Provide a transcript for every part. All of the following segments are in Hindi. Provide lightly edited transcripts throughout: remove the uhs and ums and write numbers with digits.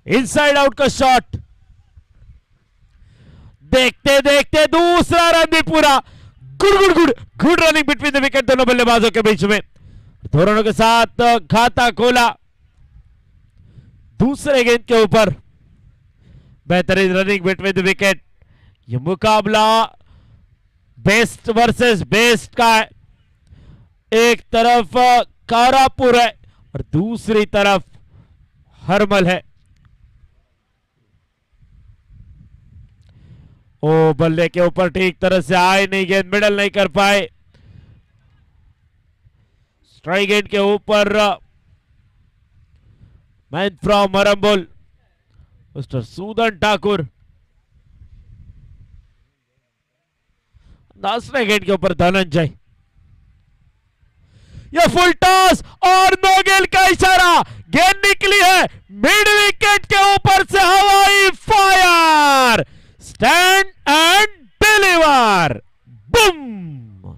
इनसाइड आउट का शॉट, देखते देखते दूसरा रन भी पूरा। Good good good good running between the wicket, दोनों बल्लेबाजों के बीच में, दोनों के साथ खाता खोला दूसरे गेंद के ऊपर। बेहतरीन रनिंग बिटवीन द विकेट। ये मुकाबला बेस्ट वर्सेस बेस्ट का है। एक तरफ कारापुर है और दूसरी तरफ हरमल है। ओ बल्ले के ऊपर ठीक तरह से आए नहीं, गेंद मिडल नहीं कर पाए। स्ट्राइक गेंद के ऊपर man from Marambul mister Sudan Thakur. दूसरे गेंद के ऊपर धनंजय। यह फुल टॉस और नो गेंद का इशारा, गेंद निकली है मिड विकेट के ऊपर से, हवाई fire, stand and deliver, boom.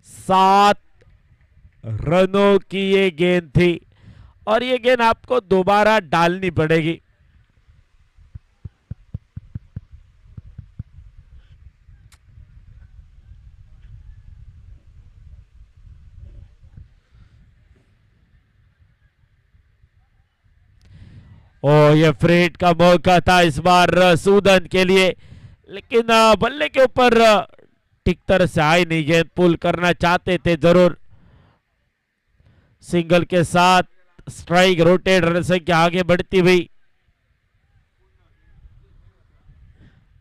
सात रनों की ये गेंद थी और ये गेंद आपको दोबारा डालनी पड़ेगी। ओ ये फ्रेट का मौका था इस बार सूदन के लिए, लेकिन बल्ले के ऊपर ठीक तरह से आई नहीं गेंद। पुल करना चाहते थे जरूर। सिंगल के साथ स्ट्राइक रोटेट रन संख्या आगे बढ़ती हुई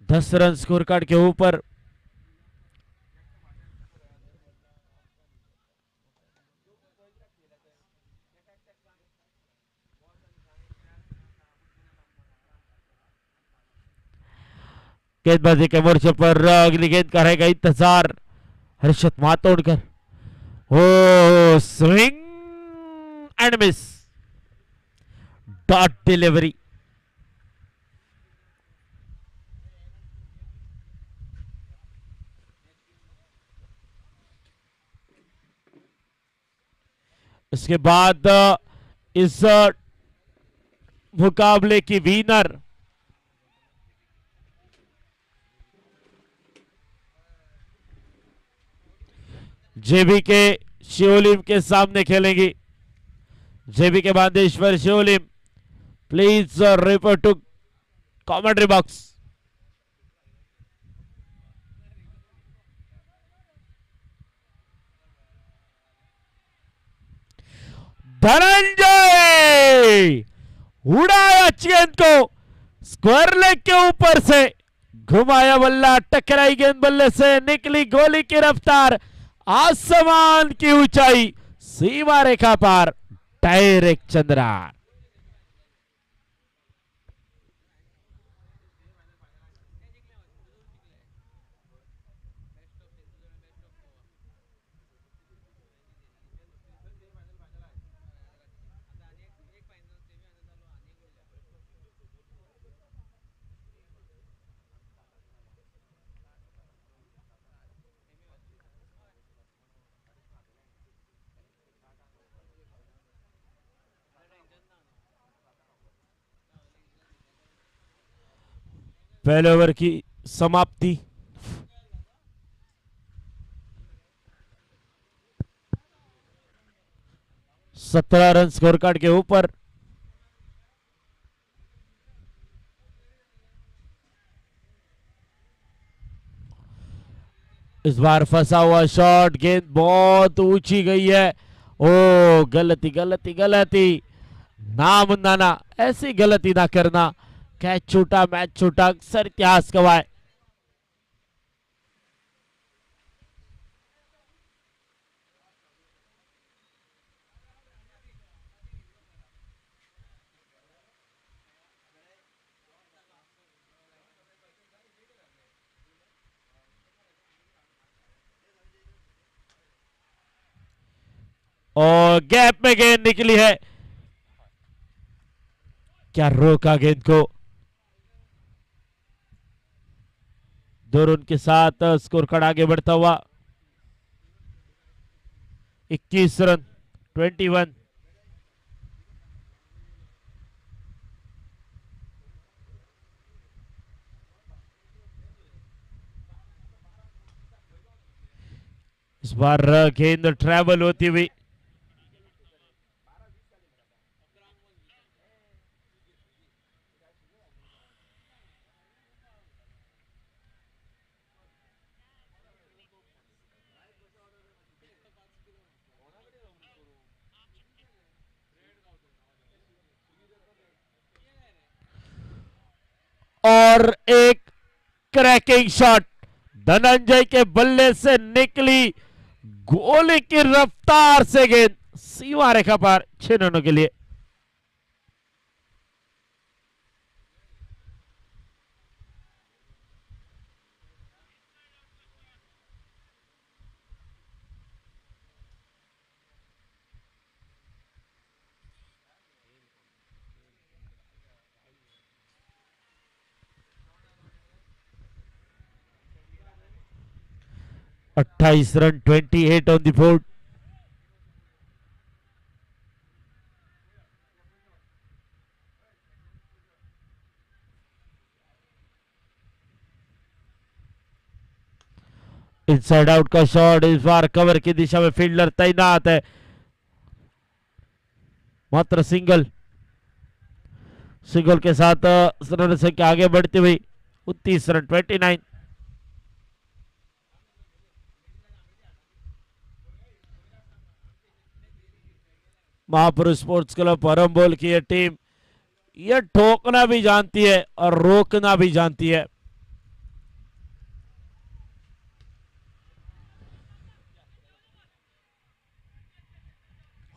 10 रन स्कोर कार्ड के ऊपर। गेंदबाजी के मोर्चे पर अगली गेंद का रहेगा इंतजार। Harshad Matodkar, oh swing and miss, dot delivery. इसके बाद इस मुकाबले की विनर जेबी के शिवलिम के सामने खेलेंगी। जेबी के Bandeshwar Shivlim, please report to commentary box. Dhananjay उड़ाया गेंद को, स्क्वायर लेग के ऊपर से घुमाया बल्ला, टकराई गेंद बल्ले से, निकली गोली की रफ्तार, आसमान की ऊंचाई, सीमा रेखा पार, डायरेक्ट चंद्रा। पहले ओवर की समाप्ति। सत्रह रन स्कोर कार्ड के ऊपर। इस बार फंसा हुआ शॉट, गेंद बहुत ऊंची गई है। ओ गलती गलती गलती, ना मुन्नाना, ऐसी गलती ना करना। कैच छूटा, मैच छूटा, अक्सर इतिहास गवाए। और गैप में गेंद निकली है, क्या रोका गेंद को। दो रन के साथ स्कोर कार्ड आगे बढ़ता हुआ 21 रन 21। इस बार गेंद ट्रैवल होती हुई और एक क्रैकिंग शॉट धनंजय के बल्ले से निकली, गोली की रफ्तार से गेंद सीमा रेखा पार 6 रनों के लिए। अट्ठाईस run, 28 on the board. Inside out का शॉट, इस बार कवर की दिशा में फील्डर तैनात है, मात्र सिंगल के साथ रन संख्या आगे बढ़ती हुई 29 रन, 29। महापुरुष स्पोर्ट्स क्लब परम्बोल की यह टीम यह ठोकना भी जानती है और रोकना भी जानती है।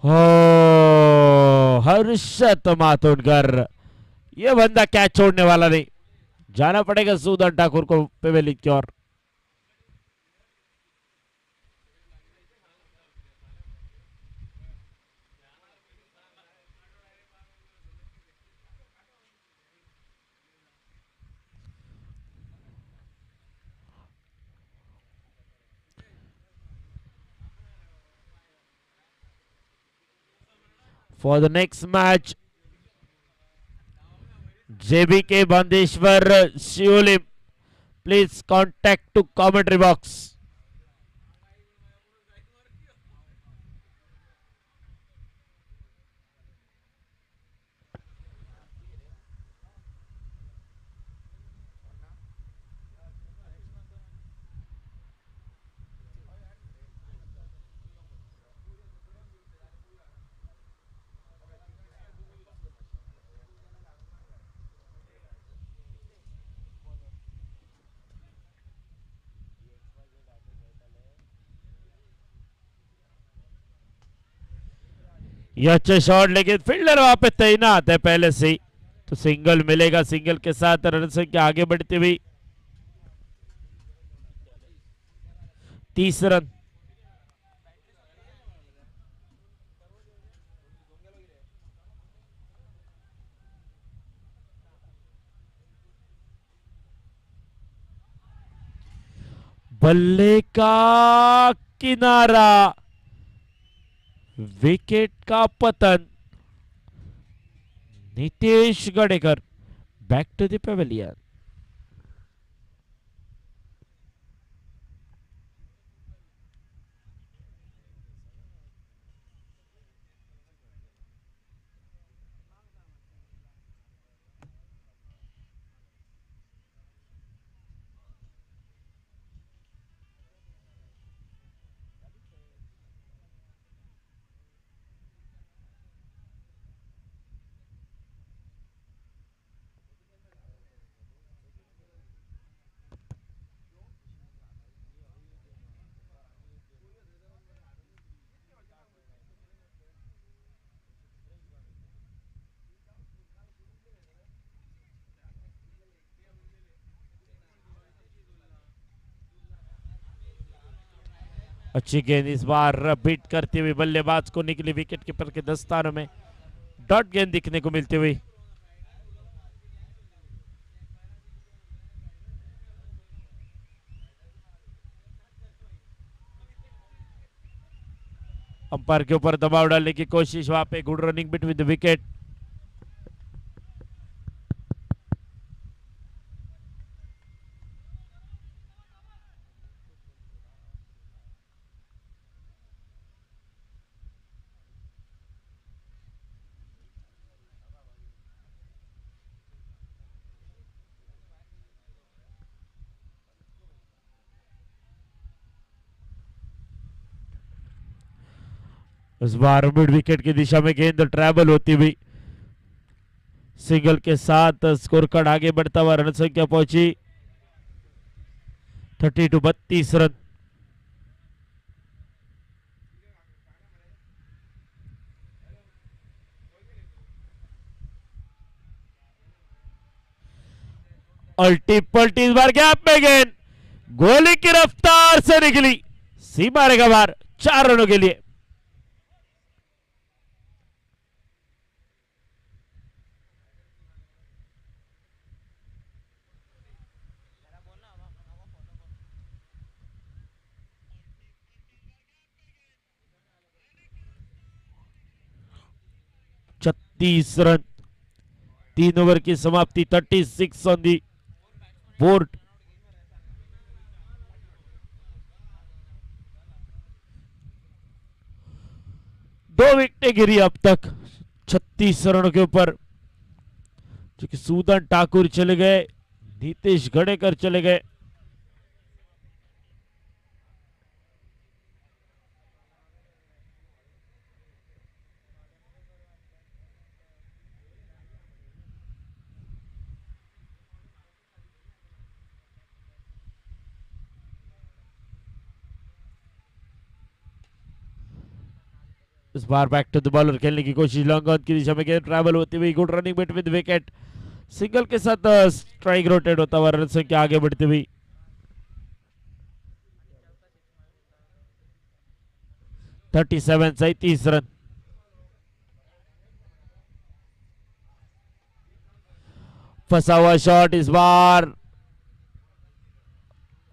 हो हर्षत मातोडकर, यह बंदा कैच छोड़ने वाला नहीं, जाना पड़ेगा सुदर्शन ठाकुर को पेवेलियन की ओर। For the next match, JBK Bandeshwar Shiolim, please contact to commentary box. यह अच्छा शॉट, लेकिन फील्डर वहां पे तैनात है पहले से ही, तो सिंगल मिलेगा। सिंगल के साथ रन संख्या आगे बढ़ती हुई 30 रन। बल्ले का किनारा, विकेट का पतन। Nitesh Gadekar back to the pavilion. अच्छी गेंद इस बार बीट करती हुई बल्लेबाज को निकली, विकेट कीपर के दस्तानों में डॉट गेंद दिखने को मिलती हुई। अंपायर के ऊपर दबाव डालने की कोशिश, वहां पे good running between the wicket. इस बार मिड विकेट की दिशा में गेंद ट्रैवल होती हुई सिंगल के साथ स्कोर कार्ड आगे बढ़ता हुआ, रन संख्या पहुंची 32 रन। अल्टी पल्टी, इस बार गैप में गेंद गोली की रफ्तार से निकली, सीमा रेखा बाहर, 4 रनों के लिए। रन, 3 ओवर की समाप्ति, 36 ऑन दी बोर्ड। दो विकेटें गिरी अब तक 36 रनों के ऊपर, जो कि सूदन ठाकुर चले गए, नीतीश गणेकर चले गए। इस बार बैक टू द बॉलर खेलने की कोशिश, लॉन्ग ऑन की दिशा में गेंद ट्रैवल होती हुई, good running between wicket, single के साथ स्ट्राइक रोटेट होता हुआ, रन संख्या आगे बढ़ती हुई 37 रन। फंसा हुआ शॉट इस बार,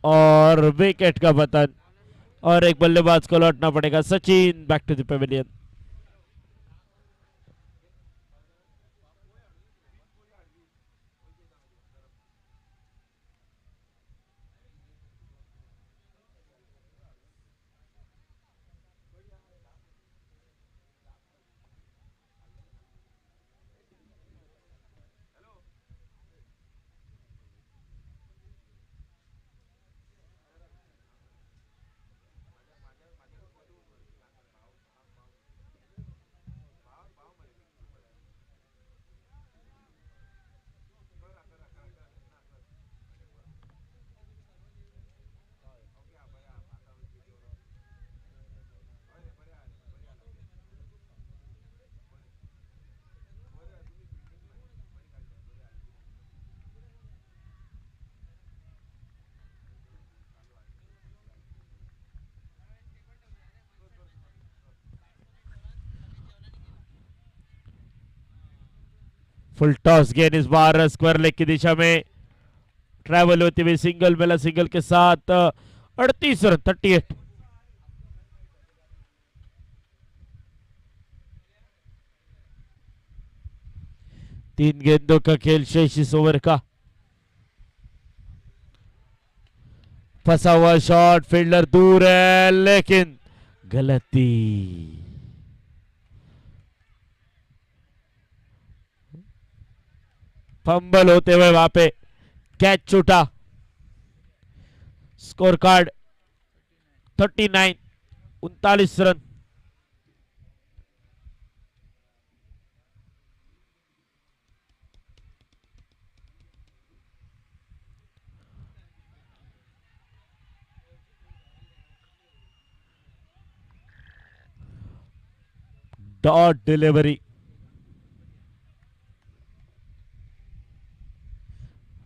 और विकेट का पतन, और एक बल्लेबाज को लौटना पड़ेगा। Sachin back to the pavilion. Full toss गेंद इस बार स्क्वायर लेग की दिशा में ट्रैवल होती हुई, सिंगल मिला, सिंगल के साथ 38 रन, 38। तीन गेंदों का खेल शेष इस ओवर का। फंसा हुआ शॉट, फील्डर दूर है, लेकिन गलती। फंबल होते हुए वहां पे कैच छूटा। Score card 39, 39 run. Dot delivery,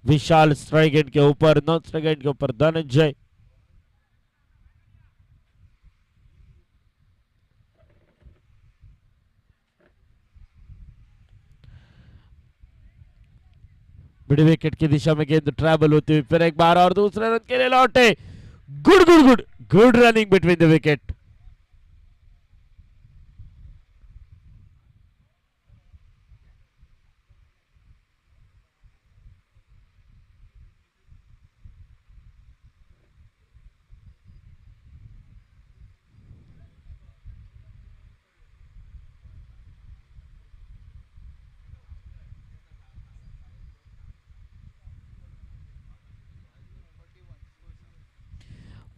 विशाल स्ट्राइक एंड के ऊपर, नॉन स्ट्राइक एंड के ऊपर धनंजय। मिड विकेट की दिशा में गेंद ट्रैवल होती हुई फिर एक बार और दूसरे रन के लिए लौटे। Good good good good running between the wicket.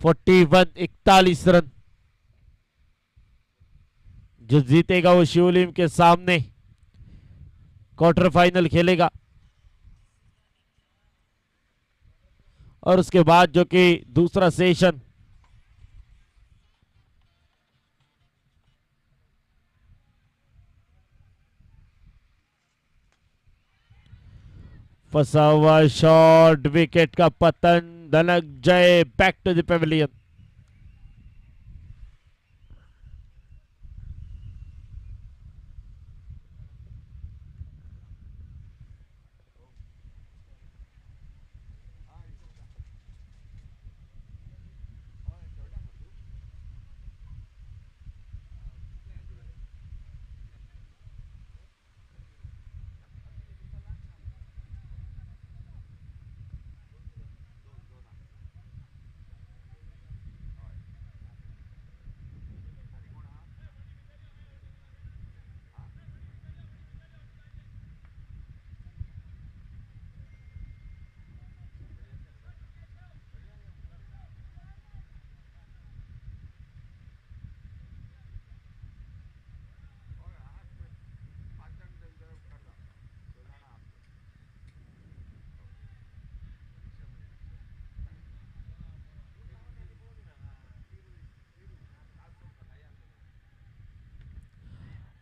41 run. जो जीतेगा वो शिवलिंग के सामने क्वार्टर फाइनल खेलेगा। और उसके बाद जो कि दूसरा सेशन फंसा हुआ शॉट, विकेट का पतन, Dhananjay back to the pavilion.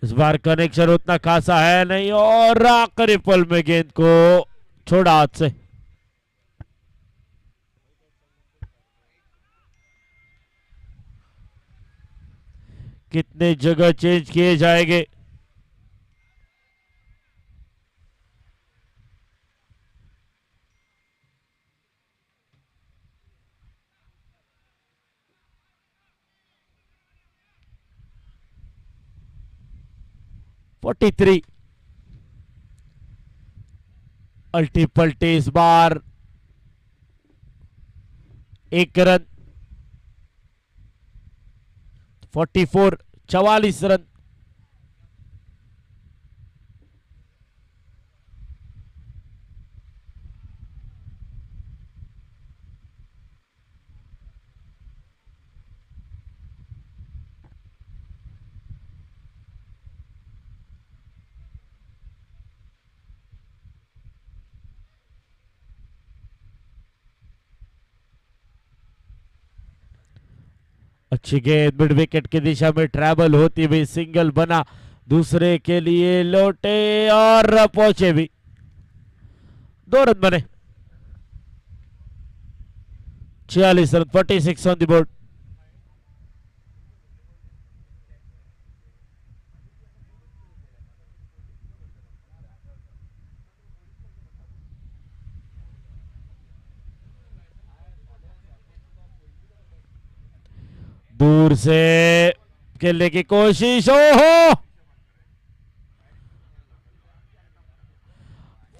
इस बार कनेक्शन उतना खासा है नहीं और आखिरी पल में गेंद को छोड़ा हाथ से। कितने जगह चेंज किए जाएंगे। Forty three. अल्टी पल्टी इस बार 1 रन। 44, 44 रन। अच्छी गेंद मिड विकेट की दिशा में ट्रैवल होती हुई सिंगल बना, दूसरे के लिए लौटे और पहुंचे भी। 2 रन बने। 46 रन, 46 ऑन द बोर्ड। दूर से खेलने की कोशिश, ओहो,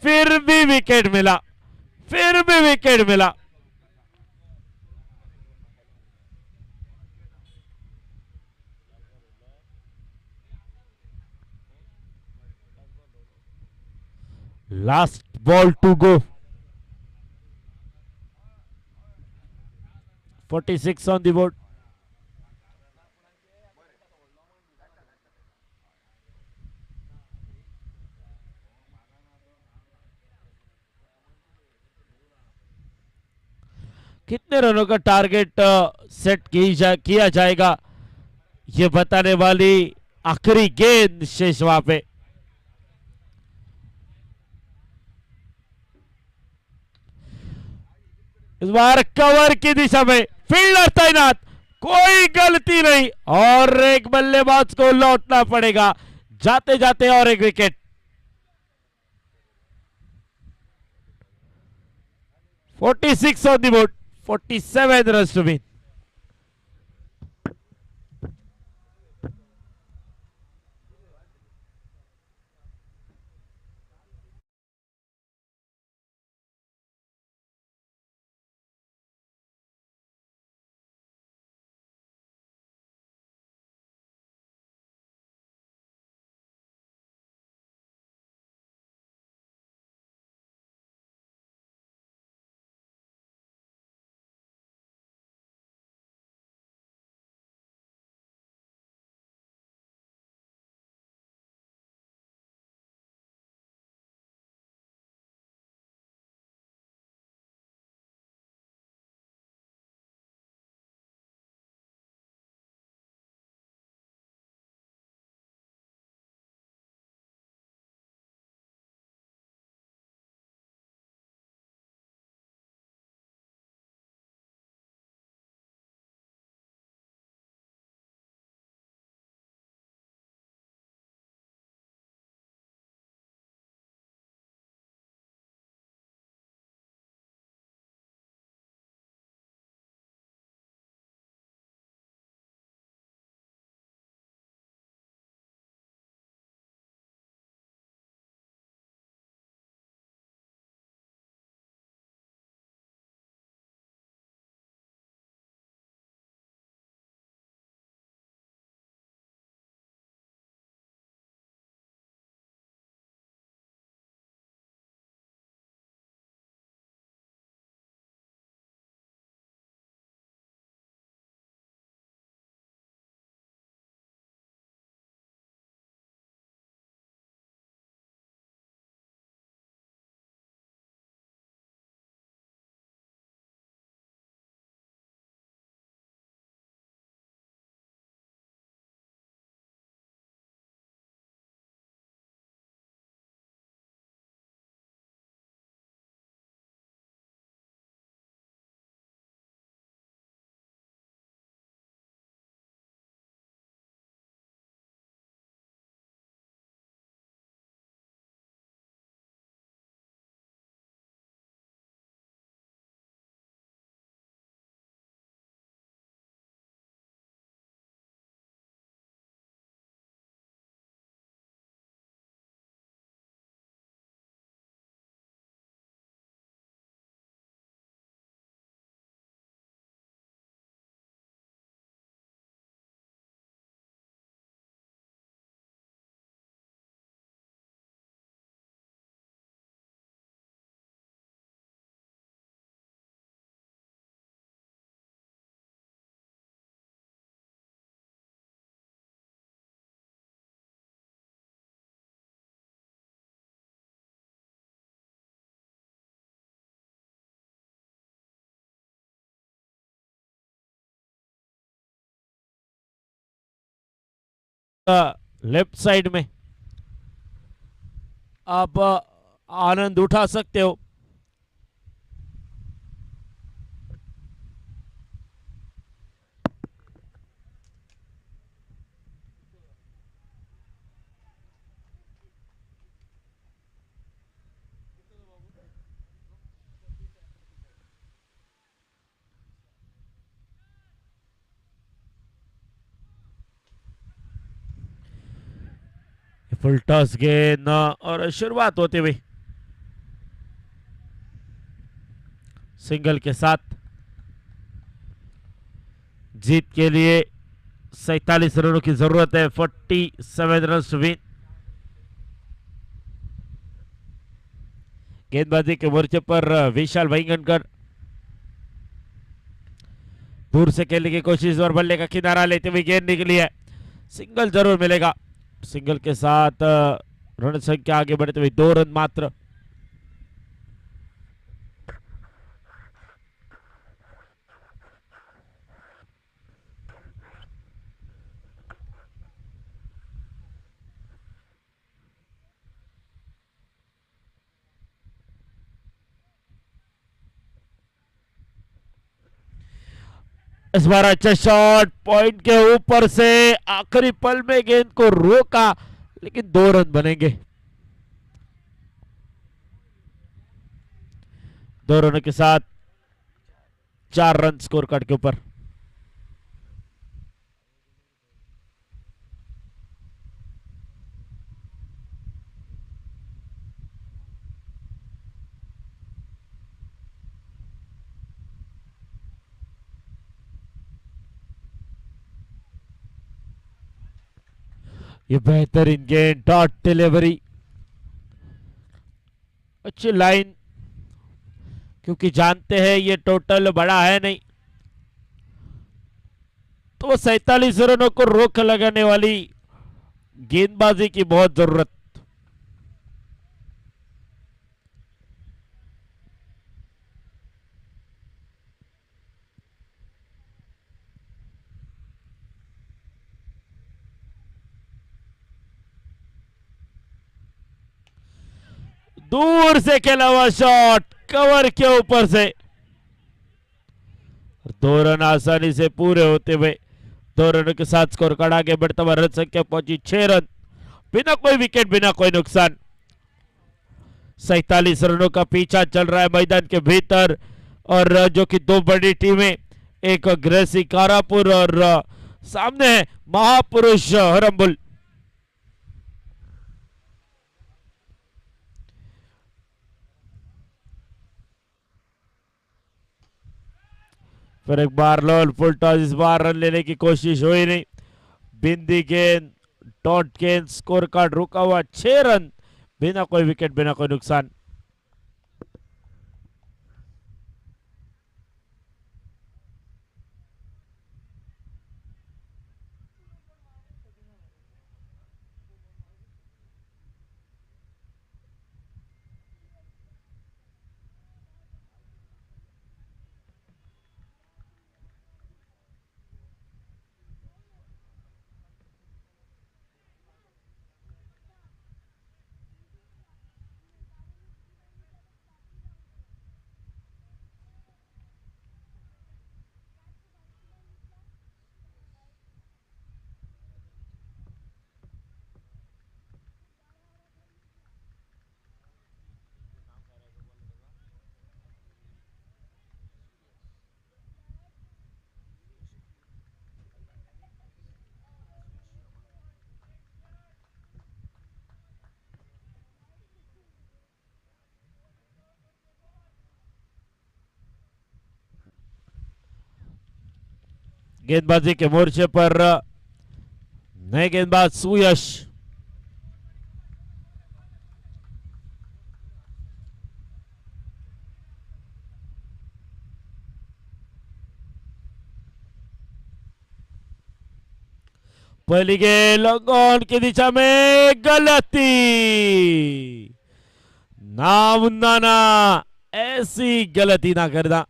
फिर भी विकेट मिला, फिर भी विकेट मिला। Last ball to go. 46 on the board. कितने रनों का टारगेट सेट किया जाएगा, ये बताने वाली आखिरी गेंद शेष वहां पे। इस बार कवर की दिशा में फील्डर तैनात, कोई गलती नहीं और एक बल्लेबाज को लौटना पड़ेगा जाते जाते और एक wicket. 46 on the board, 47 run to win. Left side में आप आनंद उठा सकते हो। फुल टॉस गेंद और शुरुआत होते हुए सिंगल के साथ जीत के लिए 47 रनों की जरूरत है। 47 रन टू विन। गेंदबाजी के मोर्चे पर विशाल भैंगनकर दूर से खेलने की कोशिश और बल्ले का किनारा लेते हुए गेंद निकली है। सिंगल जरूर मिलेगा। सिंगल के साथ रन संख्या आगे बढ़ते हुए 2 रन मात्र। इस बार अच्छा शॉट पॉइंट के ऊपर से आखिरी पल में गेंद को रोका, लेकिन 2 रन बनेंगे। 2 रनों के साथ 4 रन स्कोर कार्ड के ऊपर। ये बेहतरीन गेंद, डॉट डिलीवरी, अच्छी लाइन, क्योंकि जानते हैं ये टोटल बड़ा है नहीं, तो 47 रनों को रोक लगाने वाली गेंदबाजी की बहुत जरूरत। दूर से खेला हुआ शॉट कवर के ऊपर से, 2 रन आसानी से पूरे होते हुए 2 रनों के साथ स्कोर कार्ड आगे बढ़ता हुआ रन संख्या पहुंची 6 रन, बिना कोई विकेट, बिना कोई नुकसान। 47 रनों का पीछा चल रहा है मैदान के भीतर, और जो कि 2 बड़ी टीमें, एक ग्रेसी कारापुर और सामने है महापुरुष हरम्बुल। फिर एक बार लोल फुल टॉस, इस बार रन लेने की कोशिश हुई नहीं। बिंदी गेंद, डॉट गेंद, स्कोर कार्ड रुका हुआ 6 रन, बिना कोई विकेट, बिना कोई नुकसान। गेंदबाजी के मोर्चे पर नए गेंदबाज सुयश। पहली गेंद लॉन्ग ऑन की दिशा में, गलती, ना मुन्ना ना, ऐसी गलती ना करना।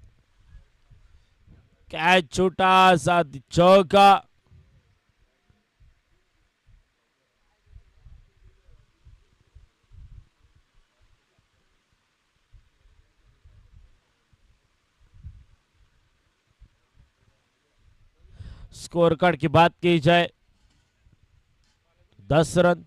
कैच छोटा सा चौका। स्कोर कार्ड की बात की जाए 10 run.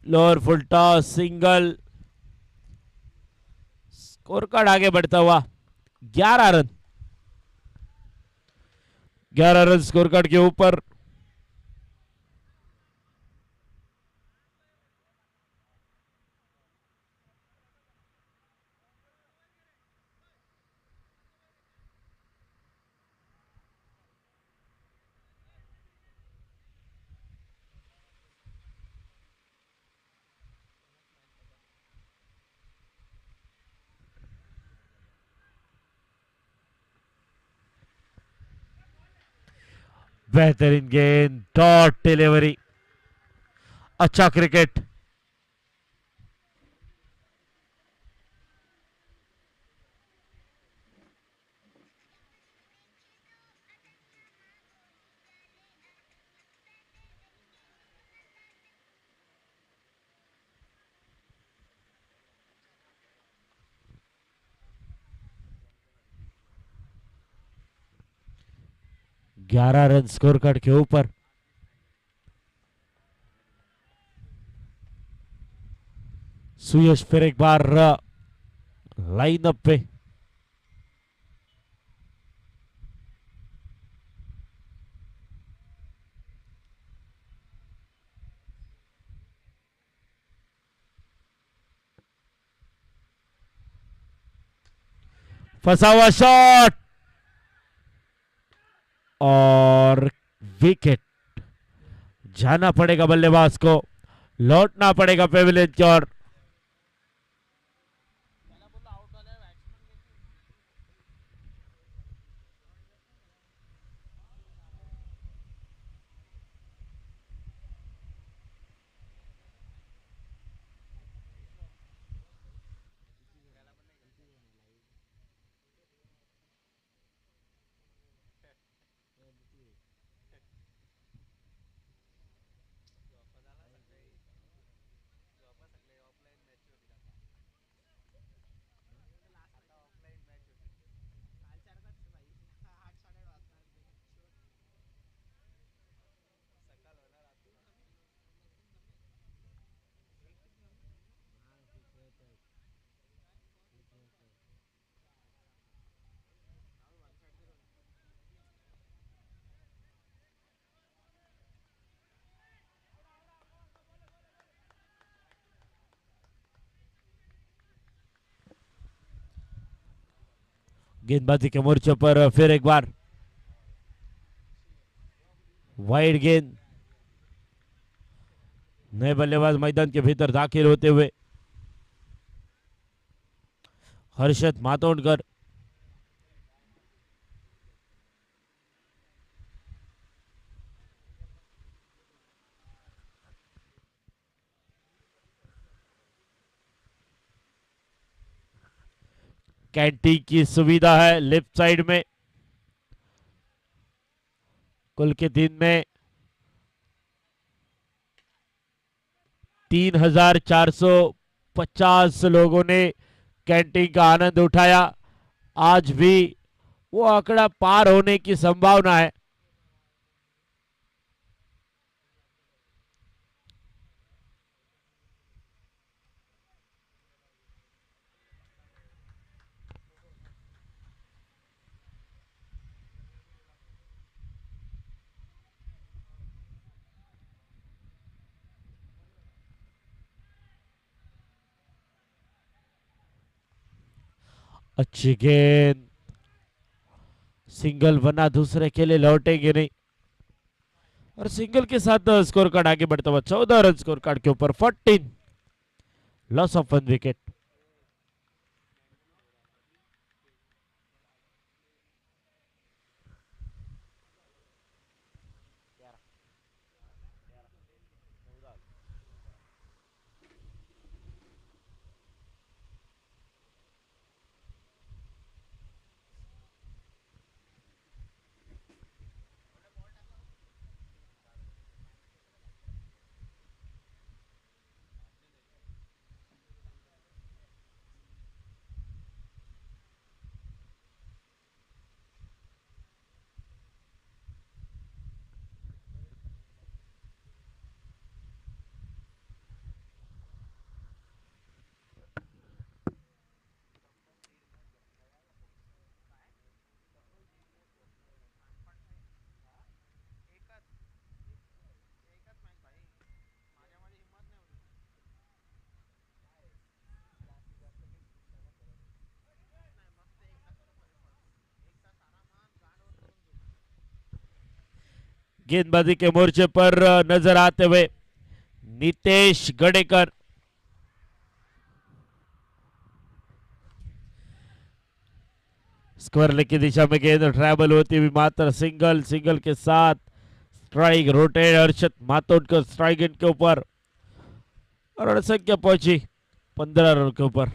Lower full toss single. Score card आगे बढ़ता हुआ 11 रन। 11 रन स्कोर कार्ड के ऊपर। बेहतरीन गेंद, डॉट डिलीवरी, अच्छा क्रिकेट। ग्यारह रन स्कोर कार्ड के ऊपर। सुयश फिर एक बार लाइनअप पे। फंसा हुआ शॉट और विकेट। जाना पड़ेगा बल्लेबाज को, लौटना पड़ेगा पेविलियन की ओर। गेंदबाजी के मोर्चे पर फिर एक बार वाइड गेंद। नए बल्लेबाज मैदान के भीतर दाखिल होते हुए हर्षद मातोंडकर। कैंटीन की सुविधा है लेफ्ट साइड में। कुल के दिन में 3,450 लोगों ने कैंटीन का आनंद उठाया। आज भी वो आंकड़ा पार होने की संभावना है। अच्छी गेंद, सिंगल बना, दूसरे के लिए लौटेंगे नहीं और सिंगल के साथ स्कोर कार्ड आगे बढ़ता हुआ 14 रन स्कोर कार्ड के ऊपर 14। Loss of 1 wicket. गेंदबाजी के मोर्चे पर नजर आते हुए नितेश गडेकर। स्क्वायर लेग की दिशा में गेंद ट्रैवल होती हुई मात्र सिंगल, सिंगल के साथ strike rotate Harshad Matodkar strike end के ऊपर और रन संख्या पहुंची 15 रन के ऊपर।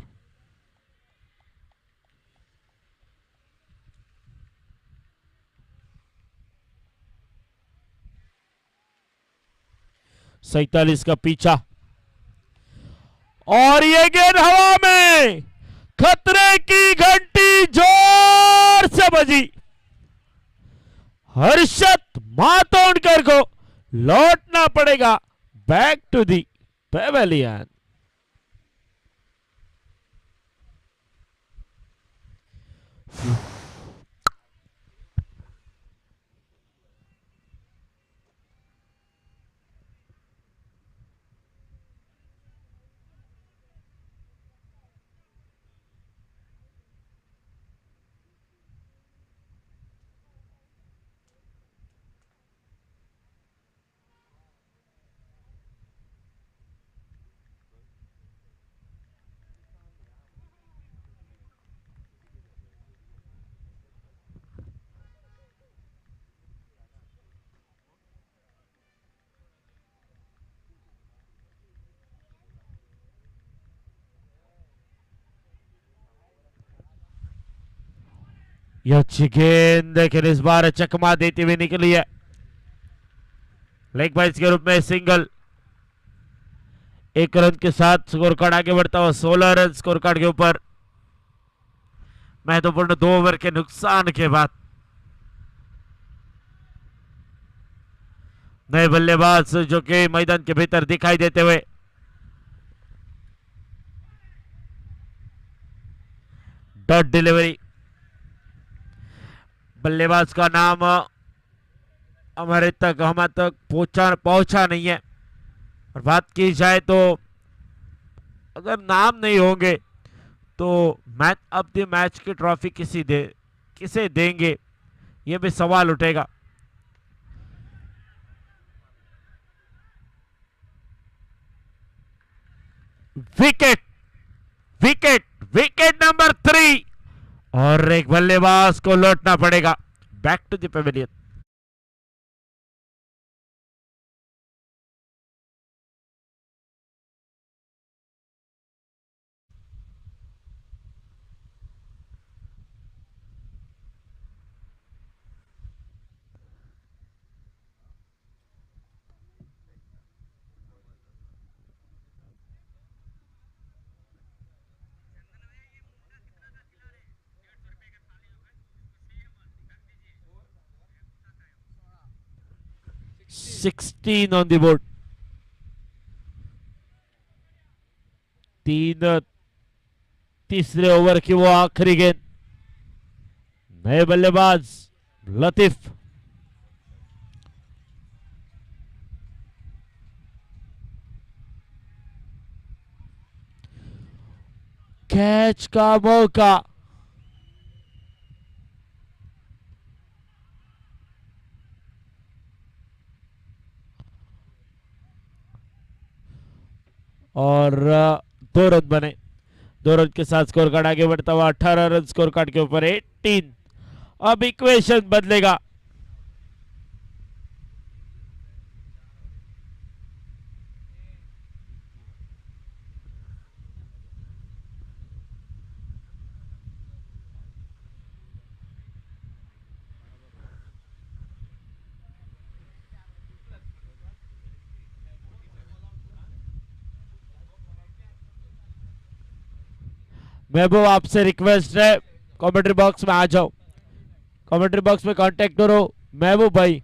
सैतालीस का पीछा और ये गेंद हवा में, खतरे की घंटी जोर से बजी। हर्षद मातोडकर को लौटना पड़ेगा बैक टू दी पेवेलियन। यह अच्छी गेंद लेकिन इस बार चकमा देती हुई निकली है। लेग बाइस के रूप में सिंगल। 1 रन के साथ स्कोर कार्ड आगे बढ़ता हुआ 16 रन स्कोर कार्ड के ऊपर। महत्वपूर्ण 2 ओवर के नुकसान के बाद नए बल्लेबाज जो कि मैदान के भीतर दिखाई देते हुए डॉट डिलीवरी। बल्लेबाज का नाम हम तक पहुंचा नहीं है। और बात की जाए तो अगर नाम नहीं होंगे तो मैच ऑफ द मैच की ट्रॉफी किसे देंगे, यह भी सवाल उठेगा। विकेट, विकेट, विकेट नंबर 3 और एक बल्लेबाज को लौटना पड़ेगा back to the pavilion. Sixteen on the board. तीसरे ओवर की वो आखिरी गेंद। नए बल्लेबाज लतीफ। कैच का मौका। और 2 रन बने। 2 रन के साथ स्कोर कार्ड आगे बढ़ता हुआ 18 रन स्कोर कार्ड के ऊपर 18। अब इक्वेशन बदलेगा। महबूब आपसे रिक्वेस्ट है, कमेंट्री बॉक्स में आ जाओ। कमेंट्री बॉक्स में कांटेक्ट करो महबूब भाई।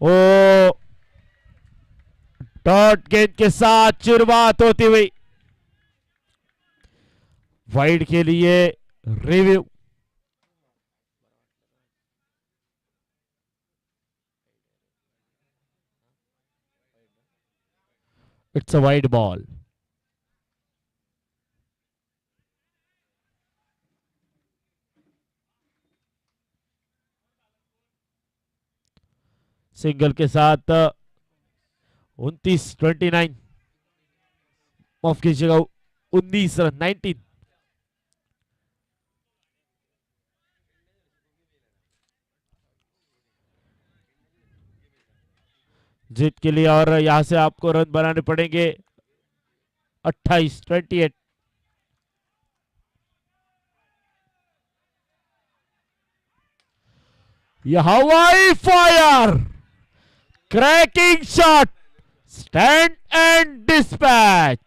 ओ डॉट गेंद के साथ शुरुआत होती हुई, वाइड के लिए review. It's a wide ball. Single के साथ 29 माफ कीजिएगा 19 रन 19। जीत के लिए और यहां से आपको रन बनाने पड़ेंगे 28। यह हवाई fire, cracking shot, stand and dispatch.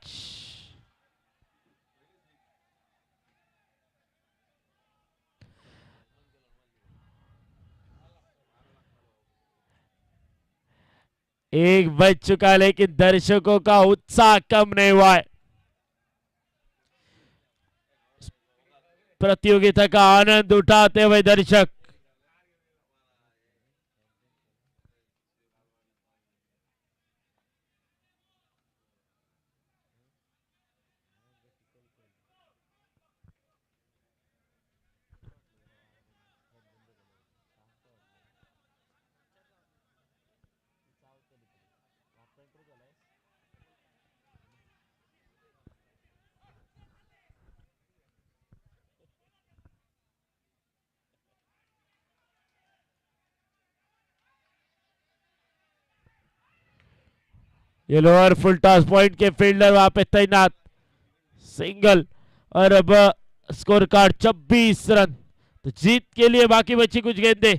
एक बज चुका लेकिन दर्शकों का उत्साह कम नहीं हुआ है। प्रतियोगिता का आनंद उठाते हुए दर्शक ये लोअर फुल टॉस पॉइंट के फील्डर वहां पे तैनात। सिंगल और अब स्कोर कार्ड 26 रन। तो जीत के लिए बाकी बची कुछ गेंदे।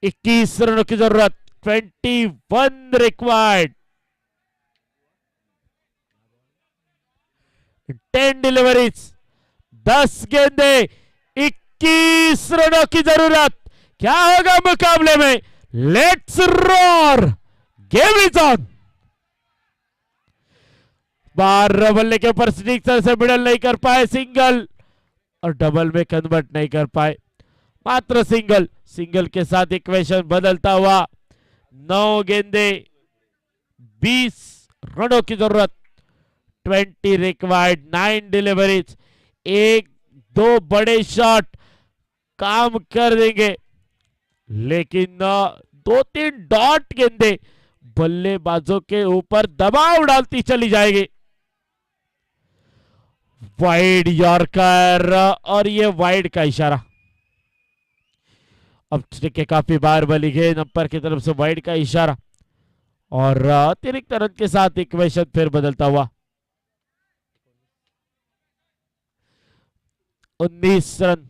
21 रनों की जरूरत, 21 रिक्वायर्ड। 10 डिलीवरीज, 10 गेंदे, 21 रनों की जरूरत। क्या होगा मुकाबले में? Let's roar, game is on. 12 बल्ले के ऊपर स्टिक्सर से मिडल नहीं कर पाए, सिंगल और डबल में कन्वर्ट नहीं कर पाए, मात्र सिंगल। सिंगल के साथ इक्वेशन बदलता हुआ 9 गेंदे, 20 रनों की जरूरत, 20 रिक्वायर्ड, 9 डिलीवरीज। एक दो बड़े शॉट काम कर देंगे, लेकिन 2-3 डॉट गेंदे बल्लेबाजों के ऊपर दबाव डालती चली जाएगी। वाइड यॉर्कर और ये वाइड का इशारा। अब के काफी बार बली गई अंपायर की तरफ से वाइड का इशारा और अतिरिक्त रन के साथ इक्वेशन फिर बदलता हुआ। 19 रन,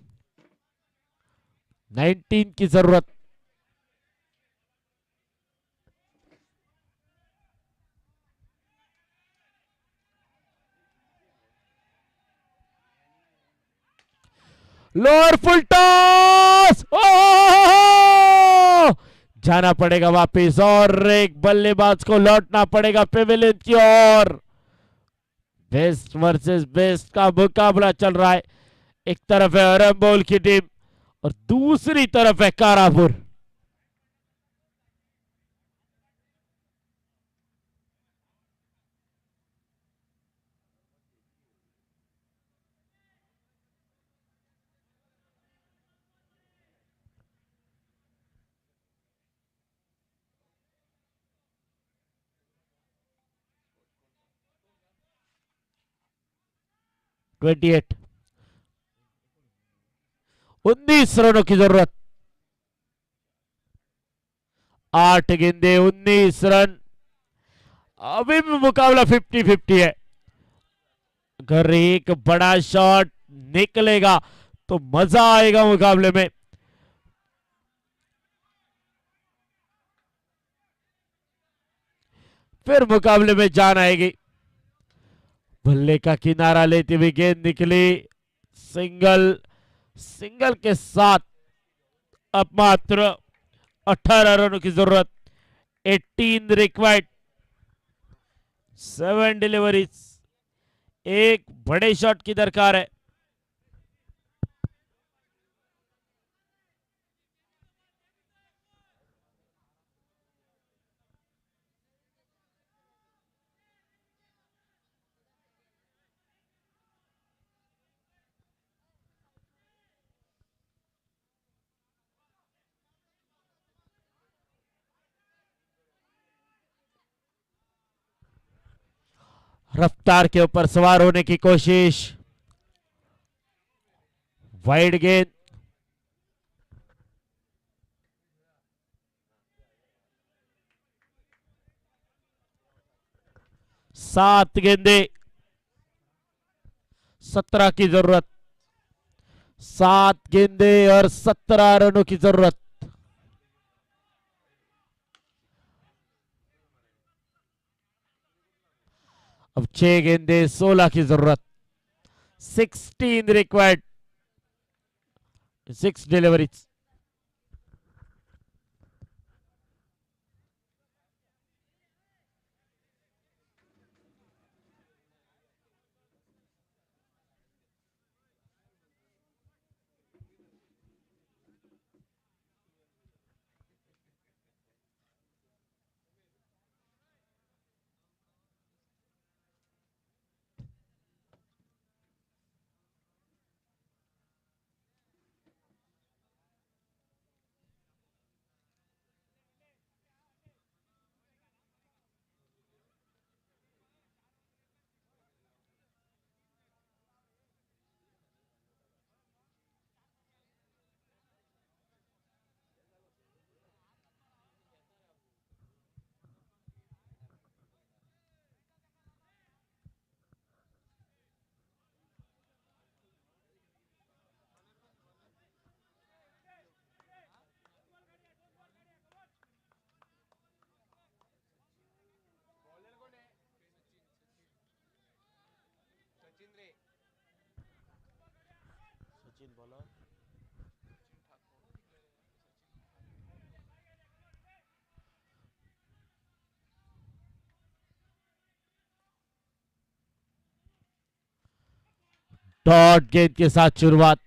19 की जरूरत। लोअर फुल टॉस, जाना पड़ेगा वापिस और एक बल्लेबाज को लौटना पड़ेगा पेविलियन की ओर। बेस्ट वर्सेस बेस्ट का मुकाबला चल रहा है। एक तरफ है अरम्बोल की टीम और दूसरी तरफ है कारापुर। ट्वेंटी 19 रनों की जरूरत, 8 गेंदे, 19 रन। अभी भी मुकाबला 50-50 है। अगर एक बड़ा शॉट निकलेगा तो मजा आएगा मुकाबले में। फिर मुकाबले में जान आएगी। बल्ले का किनारा लेती हुई गेंद निकली, सिंगल। सिंगल के साथ अब मात्र 18 रनों की जरूरत, 18 रिक्वायर्ड, 7 डिलीवरीज, एक बड़े शॉट की दरकार है। रफ्तार के ऊपर सवार होने की कोशिश, वाइड गेंद, 7 गेंदे, 17 की जरूरत, 7 गेंदे और 17 रनों की जरूरत। अब 6 गेंदे, 16 की जरूरत, 16 रिक्वायर्ड, 6 डिलीवरीज। डॉट गेंद के साथ शुरुआत,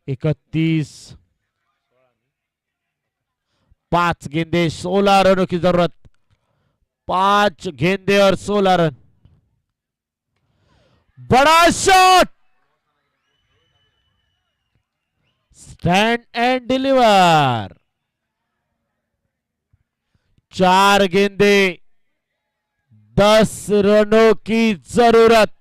इकतीस, 5 गेंदे, 16 रनों की जरूरत, 5 गेंदे और 16 रन। बड़ा शॉट, स्टैंड एंड डिलीवर, 4 गेंदे, 10 रनों की जरूरत।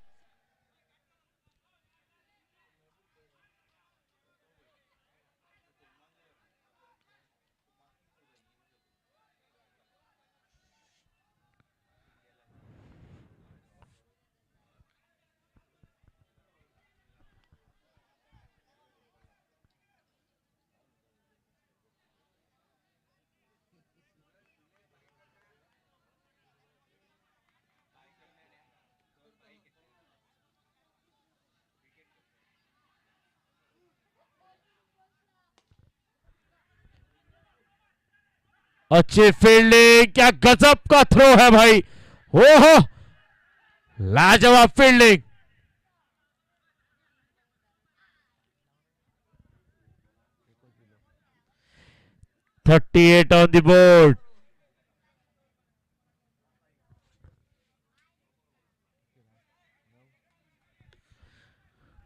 अच्छी फील्डिंग, क्या गजब का थ्रो है भाई, ओहो, लाजवाब फील्डिंग। 38 ऑन द बोर्ड,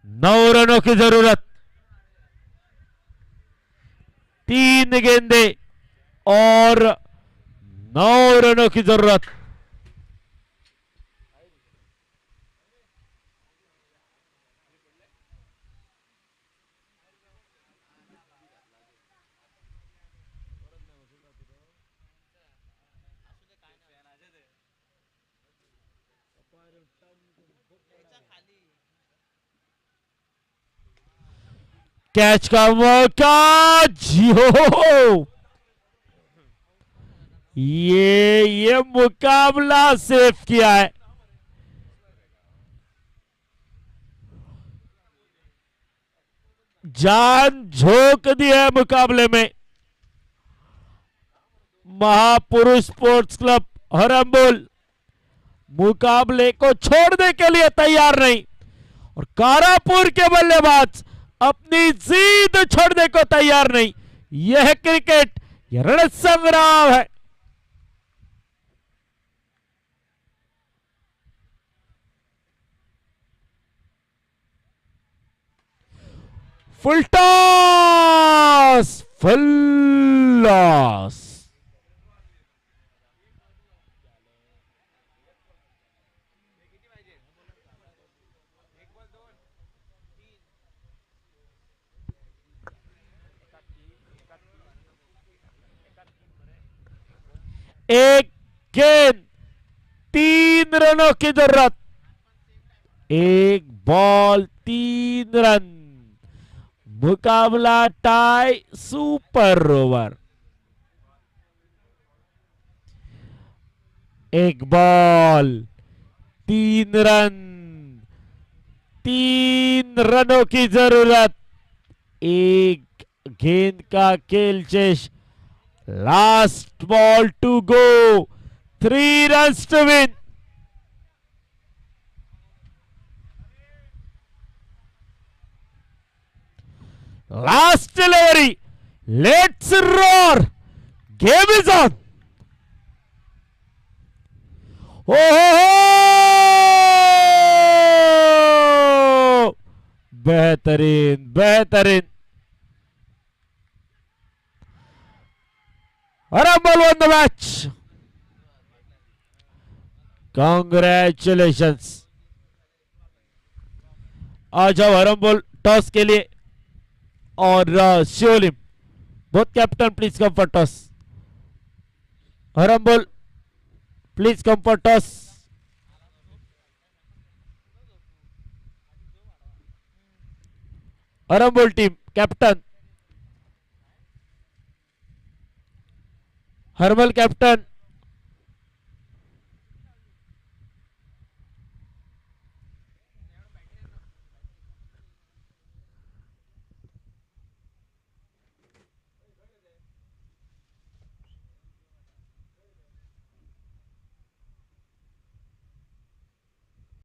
9 रनों की जरूरत, 3 गेंदे और 9 रनों की जरूरत। कैच का मौका, जियो ये मुकाबला सेफ किया है। जान झोंक दी है मुकाबले में। महापुरुष स्पोर्ट्स क्लब हरम्बोल मुकाबले को छोड़ने के लिए तैयार नहीं और कारापुर के बल्लेबाज अपनी जीत छोड़ने को तैयार नहीं। यह क्रिकेट, यह रण संग्राम है। Full toss, full loss. एक गेंद, 3 रनों की जरूरत। एक बॉल 3 रन, मुकाबला टाई, सुपर ओवर। एक बॉल 3 रन, 3 रनों की जरूरत। एक गेंद का खेल शेष, last ball to go, 3 runs to win. Last delivery, let's roar, game is on. बेहतरीन बेहतरीन। Rumble won the match. Congratulations. आ जाओ हरम्बोल टॉस के लिए और Shivlim, both captain please come for toss. Harambol please come for toss. Harambol team captain, Harmal captain